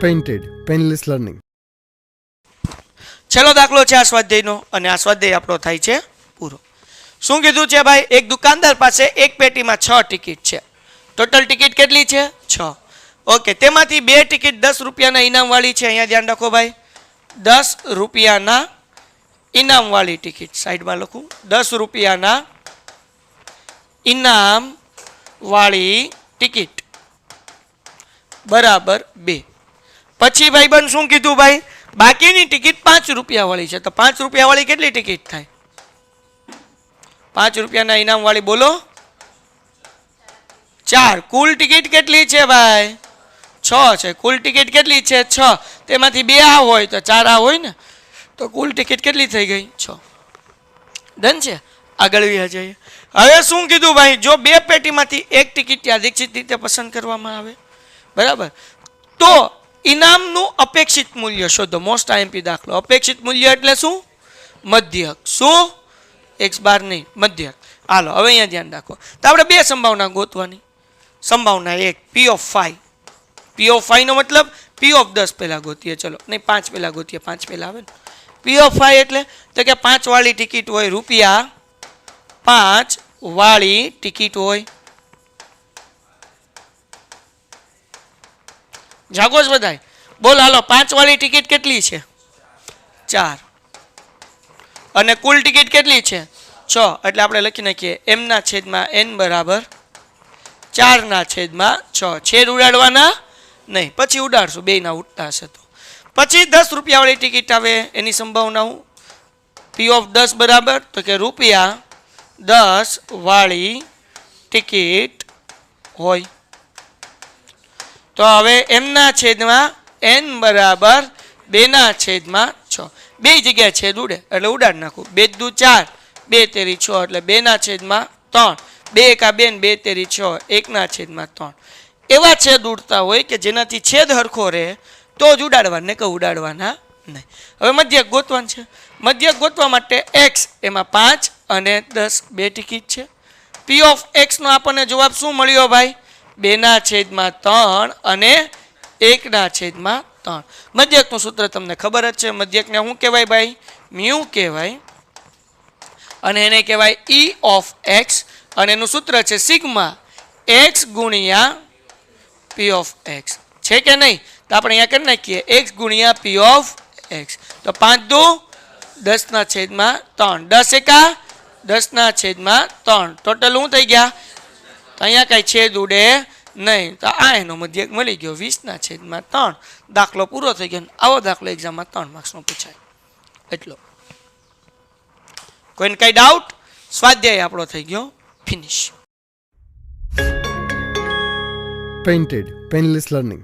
Painted, penless learning. છેલ્લો દાખલો છે આ સ્વાધ્યાયનો અને આ સ્વાધ્યાય આપણો થાય છે પૂરો. શું કીધું છે ભાઈ? એક દુકાનદાર પાસે એક પેટીમાં 6 ટિકિટ છે. ટોટલ ટિકિટ કેટલી છે? 6. ઓકે, તેમાંથી 2 ટિકિટ 10 રૂપિયાના ઇનામવાળી છે. અહીંયા ધ્યાન રાખો ભાઈ, 10 રૂપિયાના ઇનામવાળી ટિકિટ. સાઈડમાં લખું, 10 રૂપિયાના ઇનામવાળી ટિકિટ બરાબર 2. પછી ભાઈબંધ શું કીધું ભાઈ? બાકીની ટિકિટ 5 રૂપિયાવાળી છે. તો 5 રૂપિયાવાળી કેટલી ટિકિટ થાય? 5 રૂપિયાના ઇનામવાળી બોલો 4. કુલ ટિકિટ કેટલી છે ભાઈ? 6 છે. કુલ ટિકિટ કેટલી છે? 6. તેમાંથી 2 આ હોય તો 4 આ હોય ને, તો કુલ ટિકિટ કેટલી થઈ ગઈ? 6. ડન છે. આગળ વ્યા જઈએ. હવે શું કીધું ભાઈ? જો 2 પેટીમાંથી એક ટિકિટ યાદચ્છિક રીતે પસંદ કરવામાં આવે, બરાબર, તો ઇનામનું અપેક્ષિત મૂલ્ય શોધો. મોસ્ટ આઈએમપી દાખલો. અપેક્ષિત મૂલ્ય એટલે શું? મધ્યક. શું? x બાર નહીં, મધ્યક. હાલો હવે અહીંયા ધ્યાન રાખો. તો આપણે 2 સંભાવના ગોતવાની. સંભાવના 1 p of 5. p of 5 નો મતલબ p of 10 પહેલા ગોતીએ. ચલો નહીં, 5 પહેલા ગોતીએ. 5 પહેલા આવે ને. p of 5 એટલે તો કે 5 વાળી ટિકિટ હોય, રૂપિયા 5 વાળી ટિકિટ હોય. જાગો જ બધાય, બોલ હાલો. 5 વાળી ટિકિટ કેટલી છે? 4. અને કુલ ટિકિટ કેટલી છે? 6. એટલે આપણે લખી નાખીએ m ના છેદમાં n બરાબર 4 ના છેદમાં 6. છેદ ઉડાડવાના નહીં, પછી ઉડાડશું, બે ના ઉડતા હશે તો. પછી 10 રૂપિયાવાળી ટિકિટ આવે, એની સંભાવના હું p of 10 બરાબર તો કે રૂપિયા 10 વાળી ટિકિટ હોય. તો હવે m ના છેદમાં n બરાબર 2 ના છેદમાં 6. બે જગ્યાએ છેદ ઉડે એટલે ઉડાડ નાખું. 2 દુ 4, 2 તેરી 6 એટલે 2 ના છેદમાં 3. 2 એકા 2 2 તેરી 6, 1 ના છેદમાં 3. એવા છેદ ઉડતા હોય કે જેનાથી છેદ હરખો રહે તો જ ઉડાડવા, ને કે ઉડાડવાના નહીં. હવે મધ્યક ગોતવાનું છે. મધ્યક ગોતવા માટે x, એમાં 5 અને 10 2 ટિકિટ છે. p of x નો આપણને જવાબ શું મળ્યો ભાઈ? 2 ના છેદમાં 3 અને 1 ના છેદમાં 3. મધ્યકનું સૂત્ર તમને ખબર જ છે. મધ્યકને શું કહેવાય ભાઈ? મ્યુ કહેવાય, અને એને કહેવાય e of x, અને એનું સૂત્ર છે સિગ્મા x ગુણ્યા p of x. છે કે નહીં? તો આપણે અહીંયા કરી નાખીએ x ગુણ્યા p of x. તો 5 દુ 10 ના છેદમાં 3, 10 એકા 10 ના છેદમાં 3. ટોટલ શું થઈ ગયા? તો અહીંયા કાંઈ છેદ ઉડે નહીં, તો આ એનો મધ્યક મળી ગયો 20 ના છેદમાં 3. દાખલો પૂરો થઈ ગયો. આવો દાખલો એક્ઝામમાં 3 માર્ક્સનો પૂછાય એટલો. કોઈને કઈ ડાઉટ? સ્વાધ્યાય આપણો થઈ ગયો ફિનિશ. Painted, penless learning.